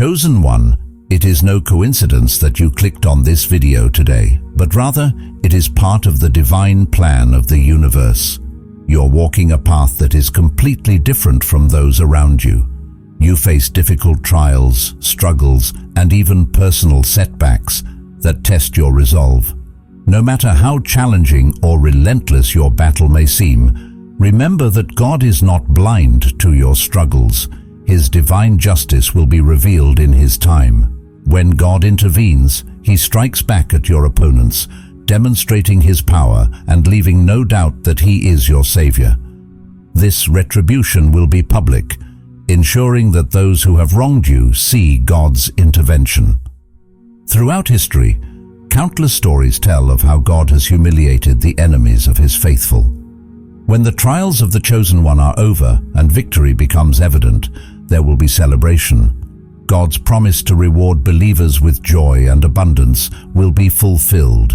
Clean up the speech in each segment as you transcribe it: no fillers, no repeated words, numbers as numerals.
Chosen one, it is no coincidence that you clicked on this video today, but rather it is part of the divine plan of the universe. You're walking a path that is completely different from those around you. You face difficult trials, struggles, and even personal setbacks that test your resolve. No matter how challenging or relentless your battle may seem, remember that God is not blind to your struggles. His divine justice will be revealed in His time. When God intervenes, He strikes back at your opponents, demonstrating His power and leaving no doubt that He is your Savior. This retribution will be public, ensuring that those who have wronged you see God's intervention. Throughout history, countless stories tell of how God has humiliated the enemies of His faithful. When the trials of the chosen one are over and victory becomes evident, there will be celebration. God's promise to reward believers with joy and abundance will be fulfilled.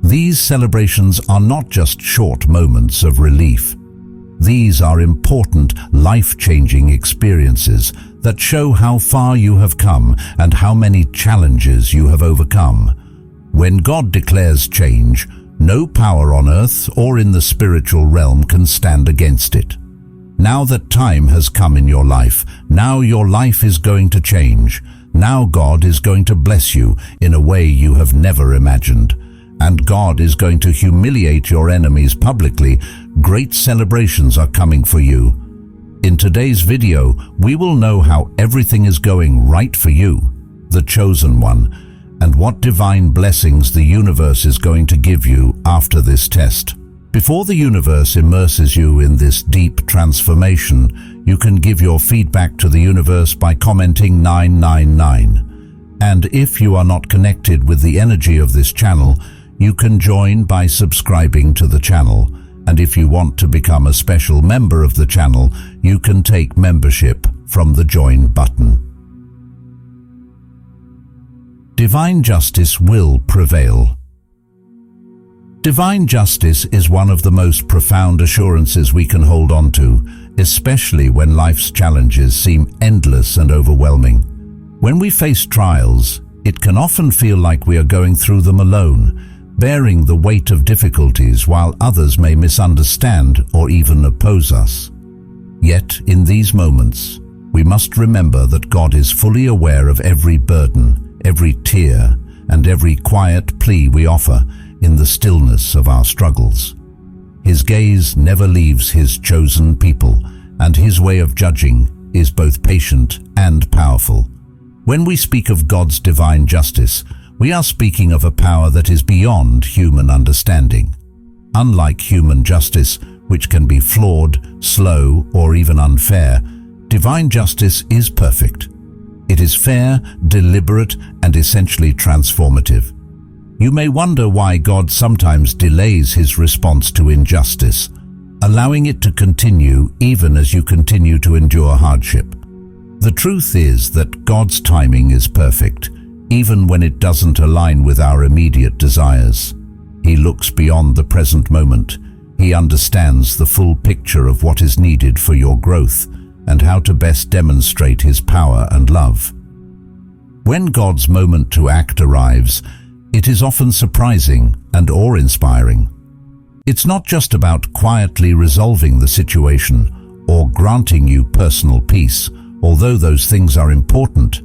These celebrations are not just short moments of relief. These are important, life-changing experiences that show how far you have come and how many challenges you have overcome. When God declares change, no power on earth or in the spiritual realm can stand against it. Now that time has come in your life, now your life is going to change. Now God is going to bless you in a way you have never imagined. And God is going to humiliate your enemies publicly. Great celebrations are coming for you. In today's video, we will know how everything is going right for you, the chosen one, and what divine blessings the universe is going to give you after this test. Before the universe immerses you in this deep transformation, you can give your feedback to the universe by commenting 999. And if you are not connected with the energy of this channel, you can join by subscribing to the channel. And if you want to become a special member of the channel, you can take membership from the join button. Divine justice will prevail. Divine justice is one of the most profound assurances we can hold on to, especially when life's challenges seem endless and overwhelming. When we face trials, it can often feel like we are going through them alone, bearing the weight of difficulties while others may misunderstand or even oppose us. Yet, in these moments, we must remember that God is fully aware of every burden, every tear, and every quiet plea we offer in the stillness of our struggles. His gaze never leaves His chosen people, and His way of judging is both patient and powerful. When we speak of God's divine justice, we are speaking of a power that is beyond human understanding. Unlike human justice, which can be flawed, slow, or even unfair, divine justice is perfect. It is fair, deliberate, and essentially transformative. You may wonder why God sometimes delays His response to injustice, allowing it to continue even as you continue to endure hardship. The truth is that God's timing is perfect, even when it doesn't align with our immediate desires. He looks beyond the present moment. He understands the full picture of what is needed for your growth and how to best demonstrate His power and love. When God's moment to act arrives, it is often surprising and awe-inspiring. It's not just about quietly resolving the situation or granting you personal peace, although those things are important.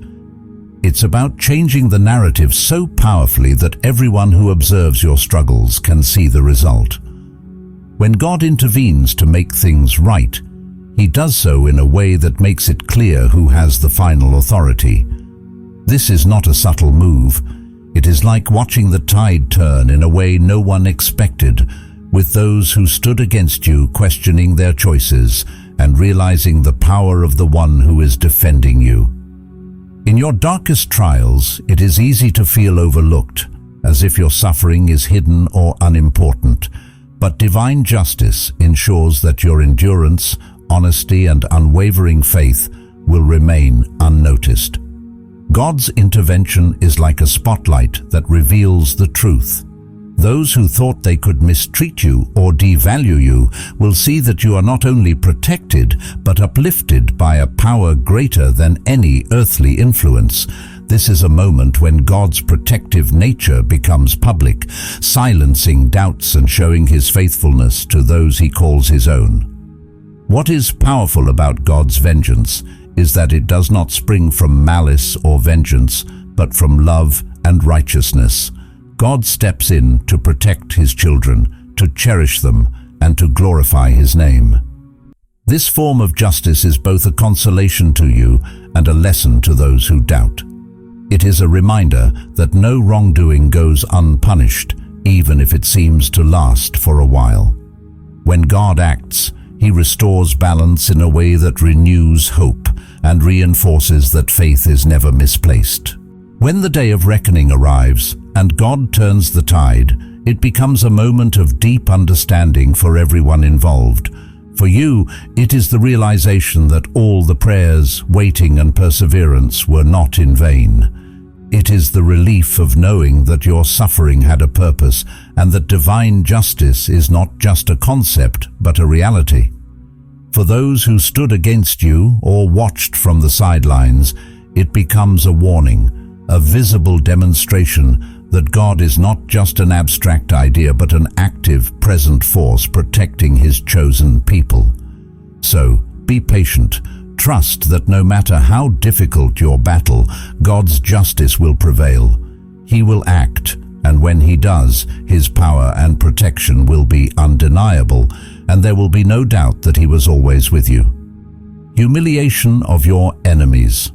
It's about changing the narrative so powerfully that everyone who observes your struggles can see the result. When God intervenes to make things right, He does so in a way that makes it clear who has the final authority. This is not a subtle move. It is like watching the tide turn in a way no one expected, with those who stood against you questioning their choices and realizing the power of the one who is defending you. In your darkest trials, it is easy to feel overlooked, as if your suffering is hidden or unimportant. But divine justice ensures that your endurance, honesty, and unwavering faith will remain unnoticed. God's intervention is like a spotlight that reveals the truth. Those who thought they could mistreat you or devalue you will see that you are not only protected but uplifted by a power greater than any earthly influence. This is a moment when God's protective nature becomes public, silencing doubts and showing his faithfulness to those he calls his own. What is powerful about God's vengeance is that it does not spring from malice or vengeance, but from love and righteousness. God steps in to protect his children, to cherish them, and to glorify his name. This form of justice is both a consolation to you and a lesson to those who doubt. It is a reminder that no wrongdoing goes unpunished, even if it seems to last for a while. When God acts, he restores balance in a way that renews hope and reinforces that faith is never misplaced. When the day of reckoning arrives and God turns the tide, it becomes a moment of deep understanding for everyone involved. For you, it is the realization that all the prayers, waiting, and perseverance were not in vain. It is the relief of knowing that your suffering had a purpose and that divine justice is not just a concept but a reality. For those who stood against you or watched from the sidelines, it becomes a warning, a visible demonstration that God is not just an abstract idea but an active, present force protecting his chosen people. So, be patient. Trust that no matter how difficult your battle, God's justice will prevail. He will act, and when he does, his power and protection will be undeniable, and there will be no doubt that he was always with you. Humiliation of your enemies.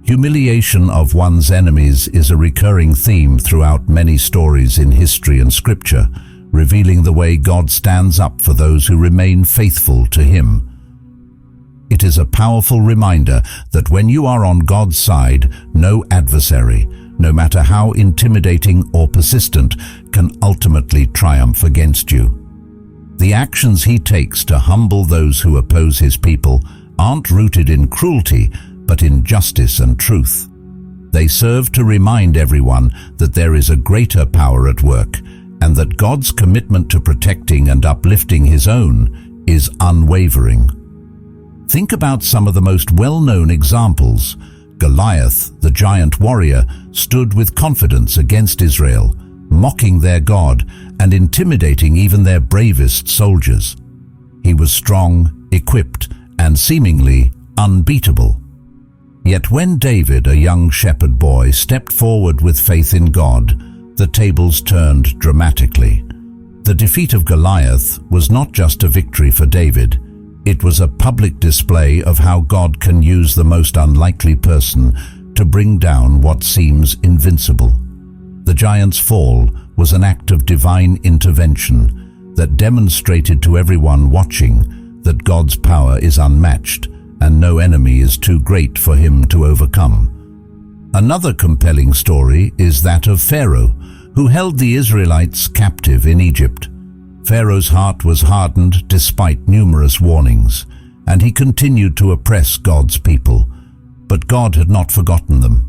Humiliation of one's enemies is a recurring theme throughout many stories in history and scripture, revealing the way God stands up for those who remain faithful to him. It is a powerful reminder that when you are on God's side, no adversary, no matter how intimidating or persistent, can ultimately triumph against you. The actions he takes to humble those who oppose his people aren't rooted in cruelty, but in justice and truth. They serve to remind everyone that there is a greater power at work, and that God's commitment to protecting and uplifting his own is unwavering. Think about some of the most well-known examples. Goliath, the giant warrior, stood with confidence against Israel, mocking their God and intimidating even their bravest soldiers. He was strong, equipped, and seemingly unbeatable. Yet when David, a young shepherd boy, stepped forward with faith in God, the tables turned dramatically. The defeat of Goliath was not just a victory for David. It was a public display of how God can use the most unlikely person to bring down what seems invincible. The giant's fall was an act of divine intervention that demonstrated to everyone watching that God's power is unmatched and no enemy is too great for him to overcome. Another compelling story is that of Pharaoh, who held the Israelites captive in Egypt. Pharaoh's heart was hardened despite numerous warnings, and he continued to oppress God's people. But God had not forgotten them.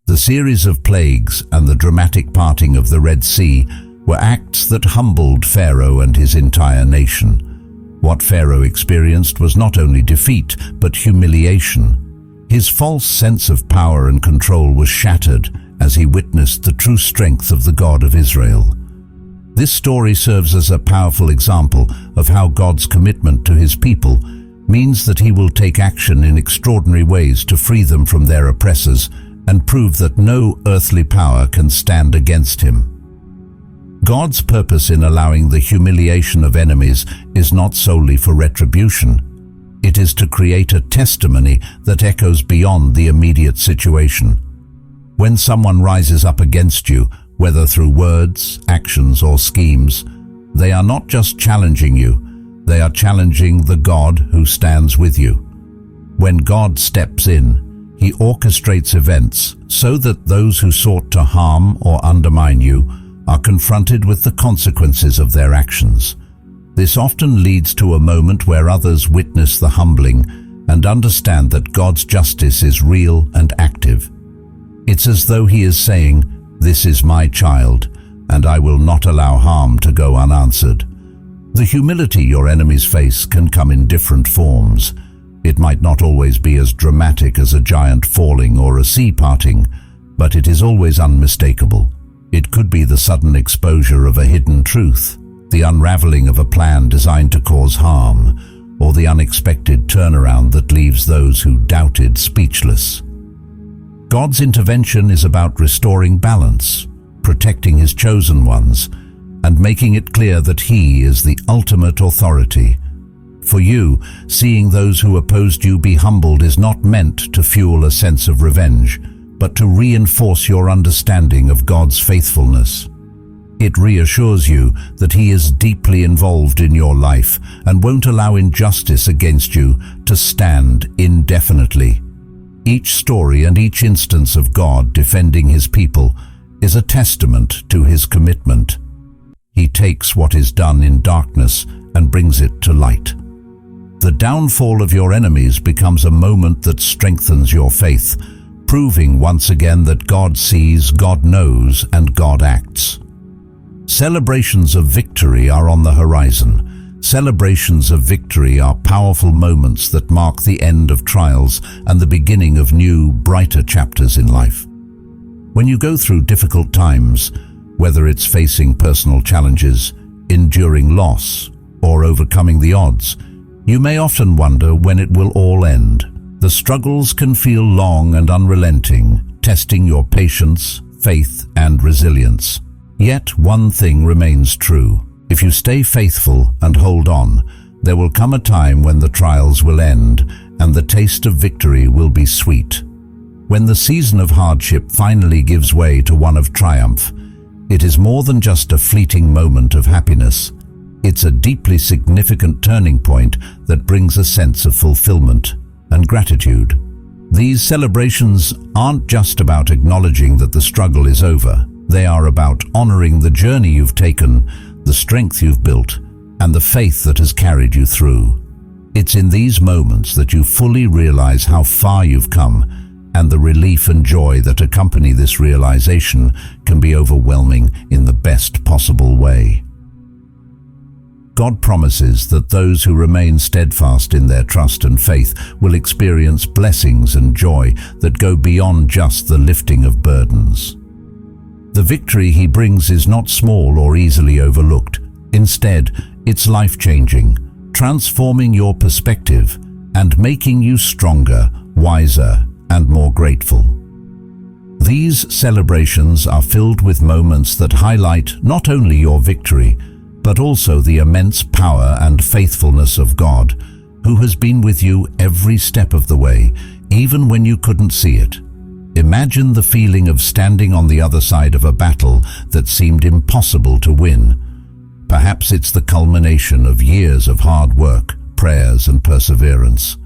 The series of plagues and the dramatic parting of the Red Sea were acts that humbled Pharaoh and his entire nation. What Pharaoh experienced was not only defeat, but humiliation. His false sense of power and control was shattered as he witnessed the true strength of the God of Israel. This story serves as a powerful example of how God's commitment to his people means that he will take action in extraordinary ways to free them from their oppressors and prove that no earthly power can stand against him. God's purpose in allowing the humiliation of enemies is not solely for retribution. It is to create a testimony that echoes beyond the immediate situation. When someone rises up against you, whether through words, actions, or schemes, they are not just challenging you, they are challenging the God who stands with you. When God steps in, he orchestrates events so that those who sought to harm or undermine you are confronted with the consequences of their actions. This often leads to a moment where others witness the humbling and understand that God's justice is real and active. It's as though he is saying, "This is my child. and I will not allow harm to go unanswered. The humility your enemies face can come in different forms. It might not always be as dramatic as a giant falling or a sea parting, but it is always unmistakable. It could be the sudden exposure of a hidden truth, the unraveling of a plan designed to cause harm, or the unexpected turnaround that leaves those who doubted speechless. God's intervention is about restoring balance, protecting His chosen ones, and making it clear that He is the ultimate authority. For you, seeing those who opposed you be humbled is not meant to fuel a sense of revenge, but to reinforce your understanding of God's faithfulness. It reassures you that He is deeply involved in your life and won't allow injustice against you to stand indefinitely. Each story and each instance of God defending His people is a testament to His commitment. He takes what is done in darkness and brings it to light. The downfall of your enemies becomes a moment that strengthens your faith, proving once again that God sees, God knows, and God acts. Celebrations of victory are on the horizon. Celebrations of victory are powerful moments that mark the end of trials and the beginning of new, brighter chapters in life. When you go through difficult times, whether it's facing personal challenges, enduring loss, or overcoming the odds, you may often wonder when it will all end. The struggles can feel long and unrelenting, testing your patience, faith, and resilience. Yet one thing remains true. If you stay faithful and hold on, there will come a time when the trials will end and the taste of victory will be sweet. When the season of hardship finally gives way to one of triumph, it is more than just a fleeting moment of happiness. It's a deeply significant turning point that brings a sense of fulfillment and gratitude. These celebrations aren't just about acknowledging that the struggle is over. They are about honoring the journey you've taken, the strength you've built, and the faith that has carried you through. It's in these moments that you fully realize how far you've come, and the relief and joy that accompany this realization can be overwhelming in the best possible way. God promises that those who remain steadfast in their trust and faith will experience blessings and joy that go beyond just the lifting of burdens. The victory He brings is not small or easily overlooked. Instead, it's life-changing, transforming your perspective and making you stronger, wiser, and more grateful. These celebrations are filled with moments that highlight not only your victory, but also the immense power and faithfulness of God, who has been with you every step of the way, even when you couldn't see it. Imagine the feeling of standing on the other side of a battle that seemed impossible to win. Perhaps it's the culmination of years of hard work, prayers, and perseverance.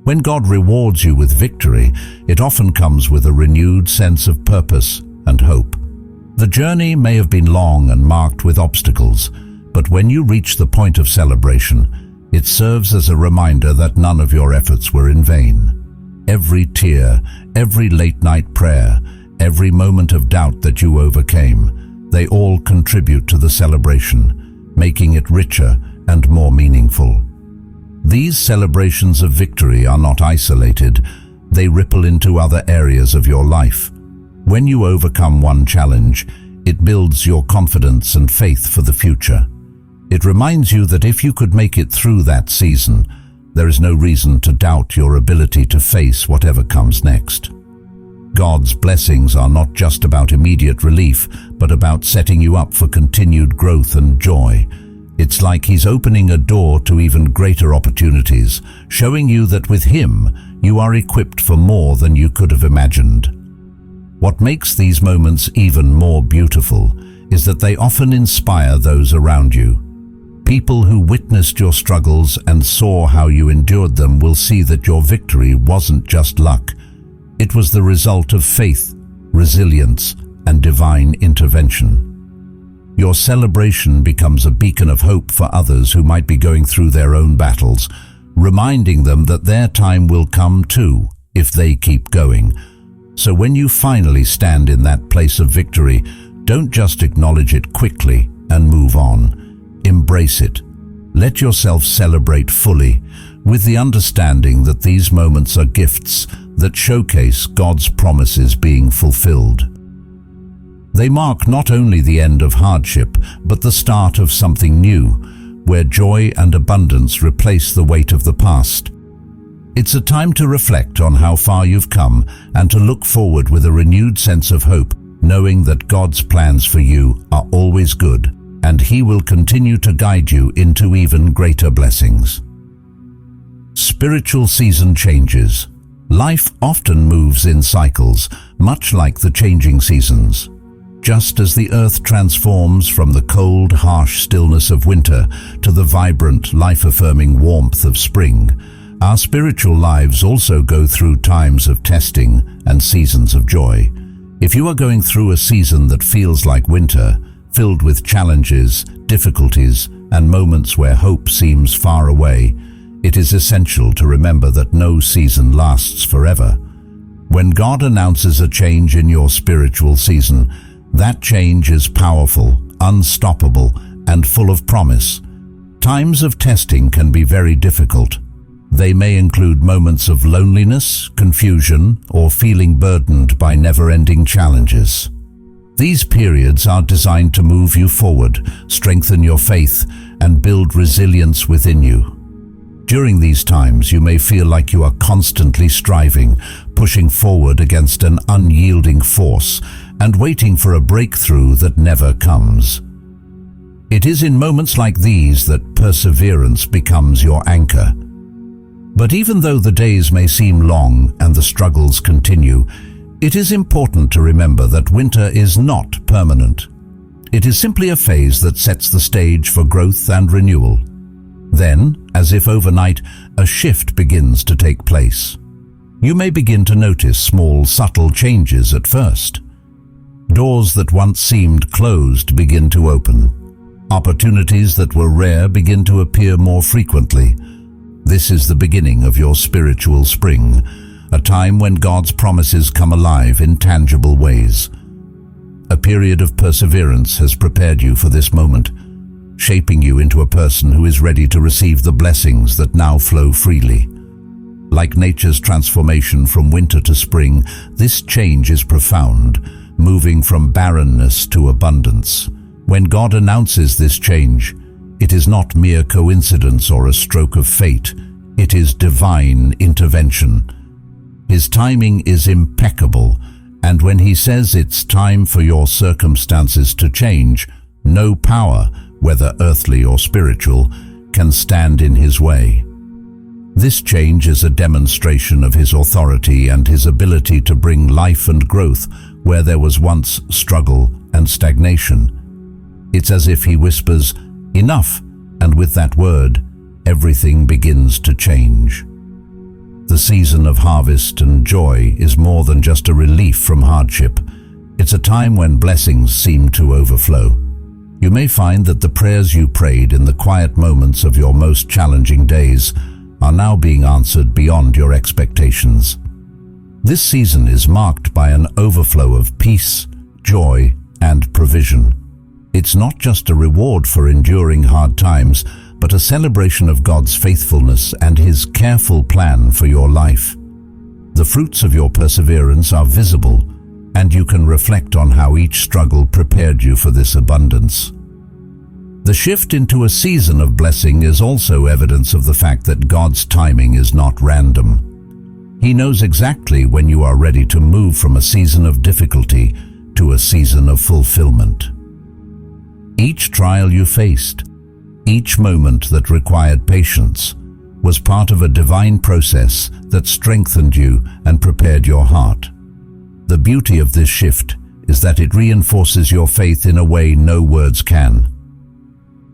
When God rewards you with victory, it often comes with a renewed sense of purpose and hope. The journey may have been long and marked with obstacles, but when you reach the point of celebration, it serves as a reminder that none of your efforts were in vain. Every tear, every late-night prayer, every moment of doubt that you overcame, they all contribute to the celebration, making it richer and more meaningful. These celebrations of victory are not isolated, they ripple into other areas of your life. When you overcome one challenge, it builds your confidence and faith for the future. It reminds you that if you could make it through that season, there is no reason to doubt your ability to face whatever comes next. God's blessings are not just about immediate relief, but about setting you up for continued growth and joy. It's like He's opening a door to even greater opportunities, showing you that with Him, you are equipped for more than you could have imagined. What makes these moments even more beautiful is that they often inspire those around you. People who witnessed your struggles and saw how you endured them will see that your victory wasn't just luck. It was the result of faith, resilience, and divine intervention. Your celebration becomes a beacon of hope for others who might be going through their own battles, reminding them that their time will come too, if they keep going. So when you finally stand in that place of victory, Don't just acknowledge it quickly and move on. Embrace it. Let yourself celebrate fully, with the understanding that these moments are gifts that showcase God's promises being fulfilled. They mark not only the end of hardship, but the start of something new, where joy and abundance replace the weight of the past. It's a time to reflect on how far you've come and to look forward with a renewed sense of hope, knowing that God's plans for you are always good, and He will continue to guide you into even greater blessings. Spiritual season changes. Life often moves in cycles, much like the changing seasons. Just as the earth transforms from the cold, harsh stillness of winter to the vibrant, life-affirming warmth of spring, our spiritual lives also go through times of testing and seasons of joy. If you are going through a season that feels like winter, filled with challenges, difficulties, and moments where hope seems far away, it is essential to remember that no season lasts forever. When God announces a change in your spiritual season, that change is powerful, unstoppable, and full of promise. Times of testing can be very difficult. They may include moments of loneliness, confusion, or feeling burdened by never-ending challenges. These periods are designed to move you forward, strengthen your faith, and build resilience within you. During these times, you may feel like you are constantly striving, pushing forward against an unyielding force, and waiting for a breakthrough that never comes. It is in moments like these that perseverance becomes your anchor. But even though the days may seem long and the struggles continue, it is important to remember that winter is not permanent. It is simply a phase that sets the stage for growth and renewal. Then, as if overnight, a shift begins to take place. You may begin to notice small, subtle changes at first. Doors that once seemed closed begin to open. Opportunities that were rare begin to appear more frequently. This is the beginning of your spiritual spring, a time when God's promises come alive in tangible ways. A period of perseverance has prepared you for this moment, shaping you into a person who is ready to receive the blessings that now flow freely. Like nature's transformation from winter to spring, this change is profound, moving from barrenness to abundance. When God announces this change, it is not mere coincidence or a stroke of fate. It is divine intervention. His timing is impeccable, and when He says it's time for your circumstances to change, no power, whether earthly or spiritual, can stand in His way. This change is a demonstration of His authority and His ability to bring life and growth where there was once struggle and stagnation. It's as if He whispers, "Enough," and with that word, everything begins to change. The season of harvest and joy is more than just a relief from hardship. It's a time when blessings seem to overflow. You may find that the prayers you prayed in the quiet moments of your most challenging days are now being answered beyond your expectations. This season is marked by an overflow of peace, joy, and provision. It's not just a reward for enduring hard times, but a celebration of God's faithfulness and His careful plan for your life. The fruits of your perseverance are visible, and you can reflect on how each struggle prepared you for this abundance. The shift into a season of blessing is also evidence of the fact that God's timing is not random. He knows exactly when you are ready to move from a season of difficulty to a season of fulfillment. Each trial you faced, each moment that required patience, was part of a divine process that strengthened you and prepared your heart. The beauty of this shift is that it reinforces your faith in a way no words can.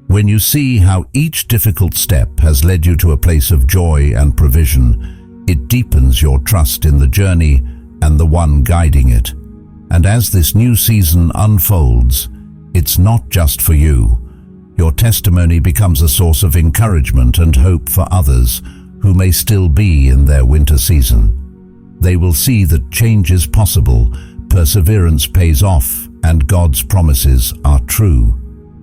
When you see how each difficult step has led you to a place of joy and provision, it deepens your trust in the journey and the one guiding it. And as this new season unfolds, it's not just for you. Your testimony becomes a source of encouragement and hope for others who may still be in their winter season. They will see that change is possible, perseverance pays off, and God's promises are true.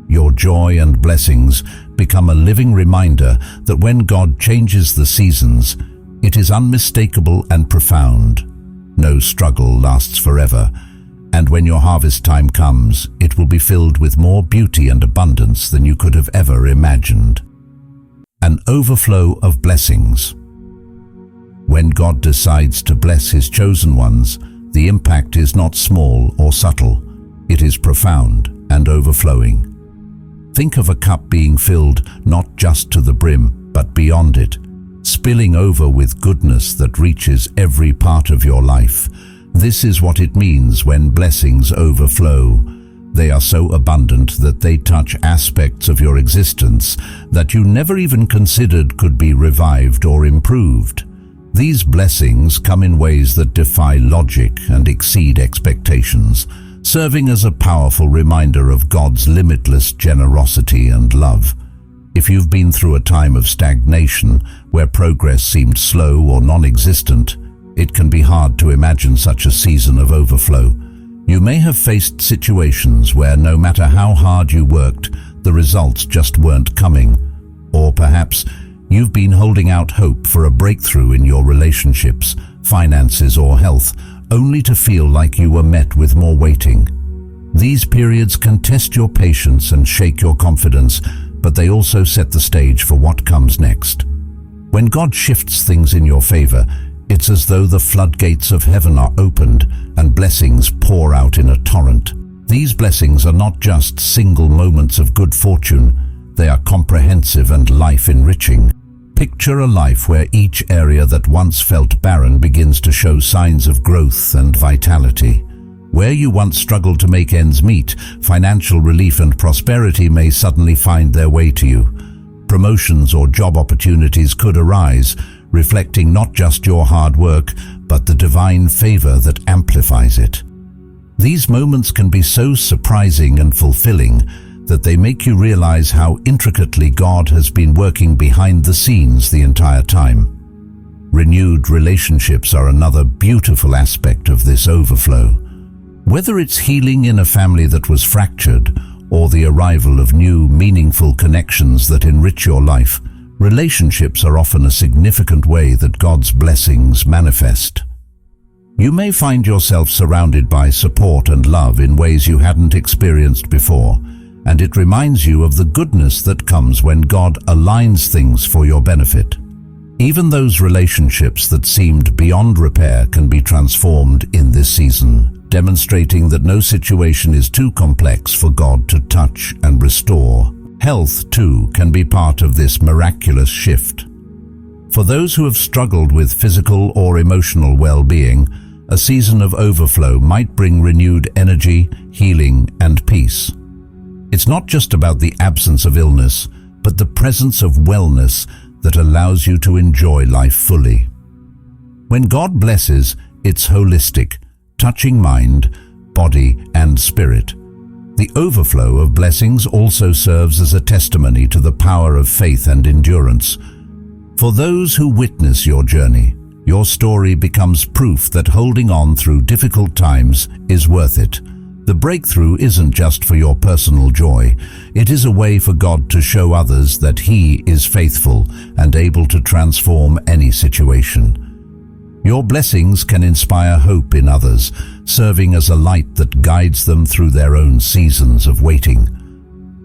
Your joy and blessings become a living reminder that when God changes the seasons, it is unmistakable and profound. No struggle lasts forever, and when your harvest time comes, it will be filled with more beauty and abundance than you could have ever imagined. An overflow of blessings. When God decides to bless His chosen ones, the impact is not small or subtle. It is profound and overflowing. Think of a cup being filled not just to the brim, but beyond it, spilling over with goodness that reaches every part of your life. This is what it means when blessings overflow. They are so abundant that they touch aspects of your existence that you never even considered could be revived or improved. These blessings come in ways that defy logic and exceed expectations, serving as a powerful reminder of God's limitless generosity and love. If you've been through a time of stagnation where progress seemed slow or non-existent, it can be hard to imagine such a season of overflow. You may have faced situations where no matter how hard you worked, the results just weren't coming. Or perhaps you've been holding out hope for a breakthrough in your relationships, finances, or health, only to feel like you were met with more waiting. These periods can test your patience and shake your confidence, but they also set the stage for what comes next. When God shifts things in your favor, it's as though the floodgates of heaven are opened and blessings pour out in a torrent. These blessings are not just single moments of good fortune, they are comprehensive and life-enriching. Picture a life where each area that once felt barren begins to show signs of growth and vitality. Where you once struggled to make ends meet, financial relief and prosperity may suddenly find their way to you. Promotions or job opportunities could arise, reflecting not just your hard work, but the divine favor that amplifies it. These moments can be so surprising and fulfilling that they make you realize how intricately God has been working behind the scenes the entire time. Renewed relationships are another beautiful aspect of this overflow. Whether it's healing in a family that was fractured or the arrival of new, meaningful connections that enrich your life, relationships are often a significant way that God's blessings manifest. You may find yourself surrounded by support and love in ways you hadn't experienced before, and it reminds you of the goodness that comes when God aligns things for your benefit. Even those relationships that seemed beyond repair can be transformed in this season, demonstrating that no situation is too complex for God to touch and restore. Health, too, can be part of this miraculous shift. For those who have struggled with physical or emotional well-being, a season of overflow might bring renewed energy, healing, and peace. It's not just about the absence of illness, but the presence of wellness that allows you to enjoy life fully. When God blesses, it's holistic, touching mind, body, and spirit. The overflow of blessings also serves as a testimony to the power of faith and endurance. For those who witness your journey, your story becomes proof that holding on through difficult times is worth it. The breakthrough isn't just for your personal joy, it is a way for God to show others that He is faithful and able to transform any situation. Your blessings can inspire hope in others, serving as a light that guides them through their own seasons of waiting.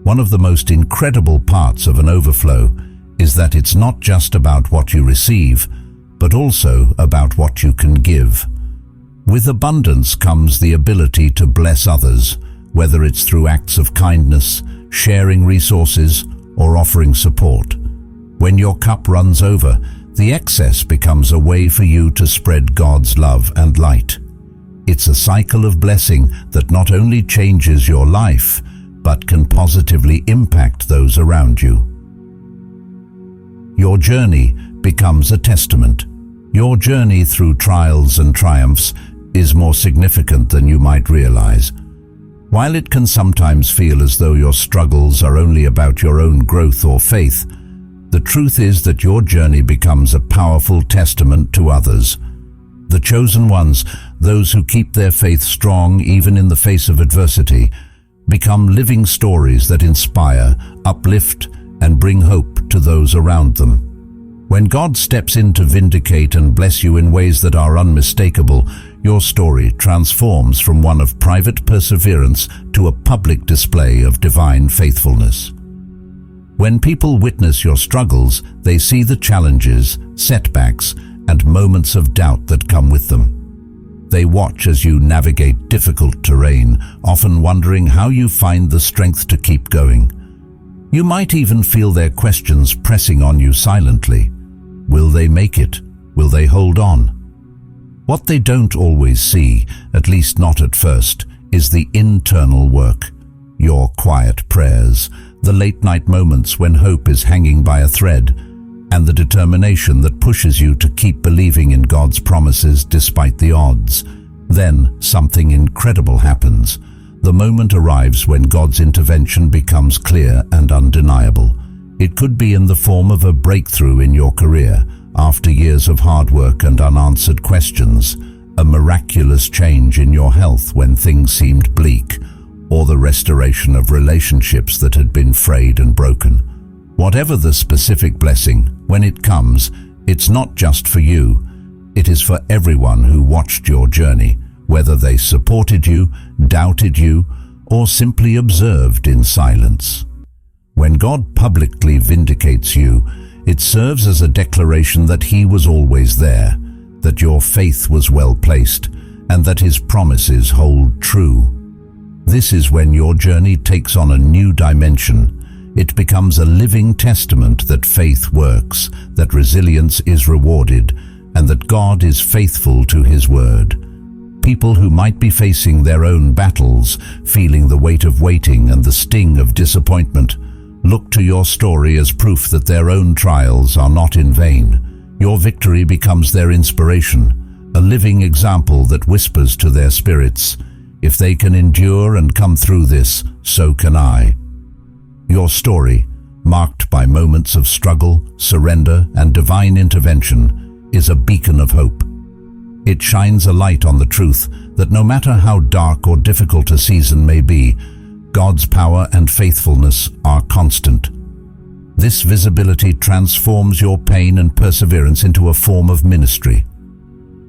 One of the most incredible parts of an overflow is that it's not just about what you receive, but also about what you can give. With abundance comes the ability to bless others, whether it's through acts of kindness, sharing resources, or offering support. When your cup runs over, the excess becomes a way for you to spread God's love and light. It's a cycle of blessing that not only changes your life, but can positively impact those around you. Your journey becomes a testament. Your journey through trials and triumphs is more significant than you might realize. While it can sometimes feel as though your struggles are only about your own growth or faith, the truth is that your journey becomes a powerful testament to others. The chosen ones, those who keep their faith strong even in the face of adversity, become living stories that inspire, uplift, and bring hope to those around them. When God steps in to vindicate and bless you in ways that are unmistakable, your story transforms from one of private perseverance to a public display of divine faithfulness. When people witness your struggles, they see the challenges, setbacks, and moments of doubt that come with them. They watch as you navigate difficult terrain, often wondering how you find the strength to keep going. You might even feel their questions pressing on you silently. Will they make it? Will they hold on? What they don't always see, at least not at first, is the internal work. Your quiet prayers, the late-night moments when hope is hanging by a thread, and the determination that pushes you to keep believing in God's promises despite the odds. Then something incredible happens. The moment arrives when God's intervention becomes clear and undeniable. It could be in the form of a breakthrough in your career, after years of hard work and unanswered questions, a miraculous change in your health when things seemed bleak, or the restoration of relationships that had been frayed and broken. Whatever the specific blessing, when it comes, it's not just for you. It is for everyone who watched your journey, whether they supported you, doubted you, or simply observed in silence. When God publicly vindicates you, it serves as a declaration that He was always there, that your faith was well placed, and that His promises hold true. This is when your journey takes on a new dimension. It becomes a living testament that faith works, that resilience is rewarded, and that God is faithful to His word. People who might be facing their own battles, feeling the weight of waiting and the sting of disappointment, look to your story as proof that their own trials are not in vain. Your victory becomes their inspiration, a living example that whispers to their spirits, "If they can endure and come through this, so can I." Your story, marked by moments of struggle, surrender, and divine intervention, is a beacon of hope. It shines a light on the truth that no matter how dark or difficult a season may be, God's power and faithfulness are constant. This visibility transforms your pain and perseverance into a form of ministry.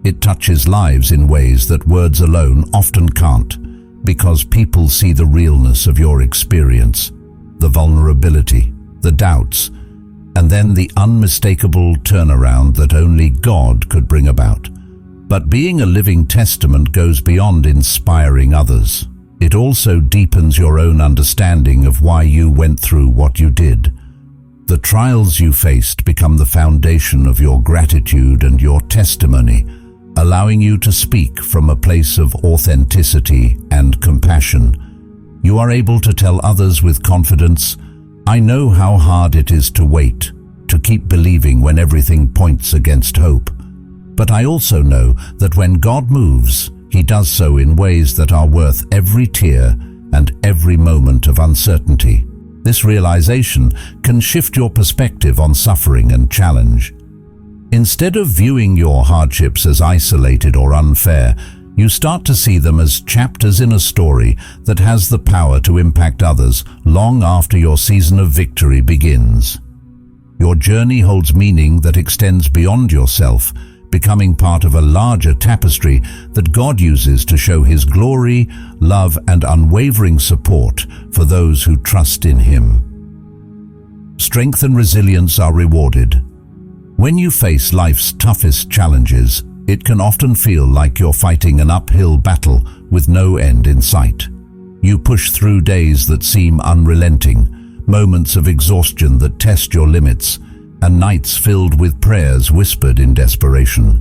It touches lives in ways that words alone often can't, because people see the realness of your experience, the vulnerability, the doubts, and then the unmistakable turnaround that only God could bring about. But being a living testament goes beyond inspiring others. It also deepens your own understanding of why you went through what you did. The trials you faced become the foundation of your gratitude and your testimony, allowing you to speak from a place of authenticity and compassion. You are able to tell others with confidence, "I know how hard it is to wait, to keep believing when everything points against hope. But I also know that when God moves, He does so in ways that are worth every tear and every moment of uncertainty." This realization can shift your perspective on suffering and challenge. Instead of viewing your hardships as isolated or unfair, you start to see them as chapters in a story that has the power to impact others long after your season of victory begins. Your journey holds meaning that extends beyond yourself, becoming part of a larger tapestry that God uses to show His glory, love, and unwavering support for those who trust in Him. Strength and resilience are rewarded. When you face life's toughest challenges, it can often feel like you're fighting an uphill battle with no end in sight. You push through days that seem unrelenting, moments of exhaustion that test your limits, and nights filled with prayers whispered in desperation.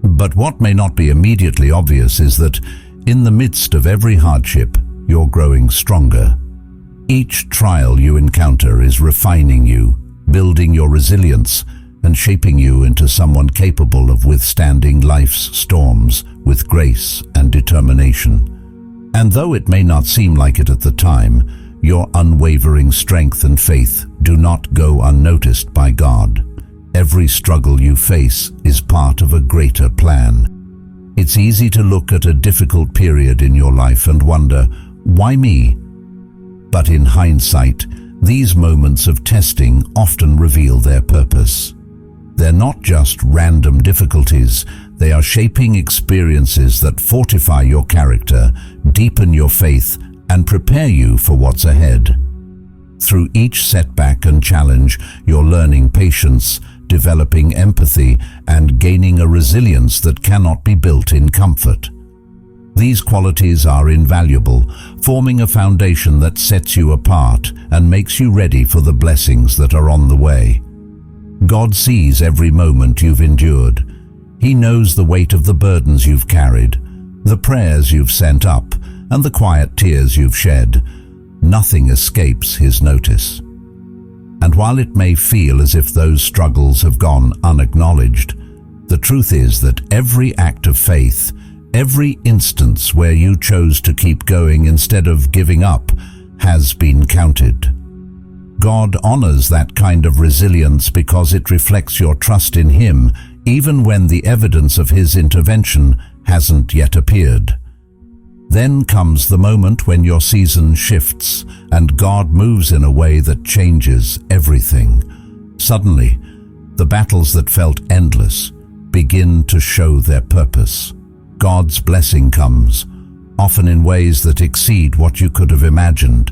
But what may not be immediately obvious is that, in the midst of every hardship, you're growing stronger. Each trial you encounter is refining you, building your resilience, and shaping you into someone capable of withstanding life's storms with grace and determination. And though it may not seem like it at the time, your unwavering strength and faith do not go unnoticed by God. Every struggle you face is part of a greater plan. It's easy to look at a difficult period in your life and wonder, why me? But in hindsight, these moments of testing often reveal their purpose. They're not just random difficulties, they are shaping experiences that fortify your character, deepen your faith, and prepare you for what's ahead. Through each setback and challenge, you're learning patience, developing empathy, and gaining a resilience that cannot be built in comfort. These qualities are invaluable, forming a foundation that sets you apart and makes you ready for the blessings that are on the way. God sees every moment you've endured. He knows the weight of the burdens you've carried, the prayers you've sent up, and the quiet tears you've shed. Nothing escapes His notice. And while it may feel as if those struggles have gone unacknowledged, the truth is that every act of faith, every instance where you chose to keep going instead of giving up, has been counted. God honors that kind of resilience because it reflects your trust in Him, even when the evidence of His intervention hasn't yet appeared. Then comes the moment when your season shifts and God moves in a way that changes everything. Suddenly, the battles that felt endless begin to show their purpose. God's blessing comes, often in ways that exceed what you could have imagined,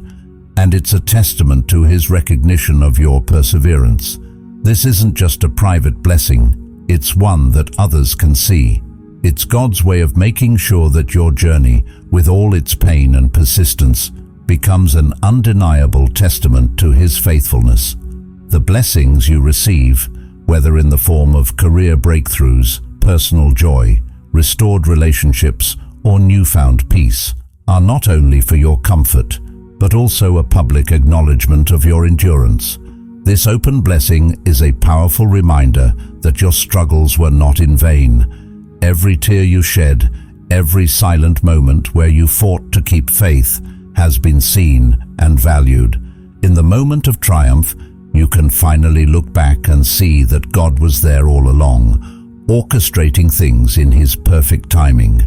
and it's a testament to His recognition of your perseverance. This isn't just a private blessing, it's one that others can see. It's God's way of making sure that your journey, with all its pain and persistence, becomes an undeniable testament to His faithfulness. The blessings you receive, whether in the form of career breakthroughs, personal joy, restored relationships, or newfound peace, are not only for your comfort, but also a public acknowledgement of your endurance. This open blessing is a powerful reminder that your struggles were not in vain. Every tear you shed, every silent moment where you fought to keep faith, has been seen and valued. In the moment of triumph, you can finally look back and see that God was there all along, orchestrating things in His perfect timing.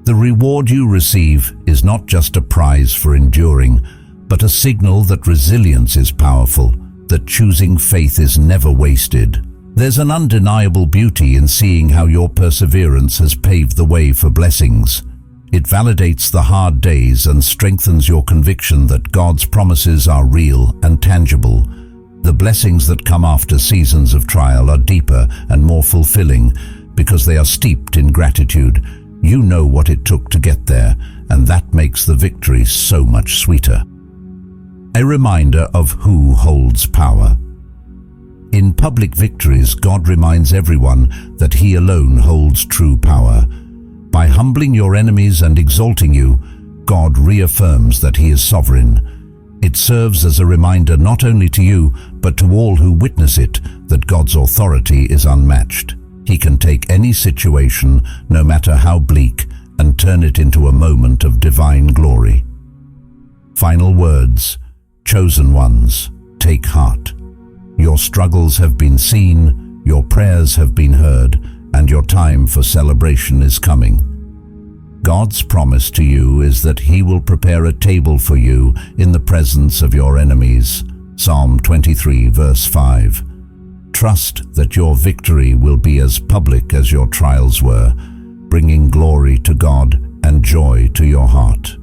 The reward you receive is not just a prize for enduring, but a signal that resilience is powerful, that choosing faith is never wasted. There's an undeniable beauty in seeing how your perseverance has paved the way for blessings. It validates the hard days and strengthens your conviction that God's promises are real and tangible. The blessings that come after seasons of trial are deeper and more fulfilling because they are steeped in gratitude. You know what it took to get there, and that makes the victory so much sweeter. A reminder of who holds power. In public victories, God reminds everyone that He alone holds true power. By humbling your enemies and exalting you, God reaffirms that He is sovereign. It serves as a reminder not only to you, but to all who witness it, that God's authority is unmatched. He can take any situation, no matter how bleak, and turn it into a moment of divine glory. Final words. Chosen ones, take heart. Your struggles have been seen, your prayers have been heard, and your time for celebration is coming. God's promise to you is that He will prepare a table for you in the presence of your enemies. Psalm 23, verse 5. Trust that your victory will be as public as your trials were, bringing glory to God and joy to your heart.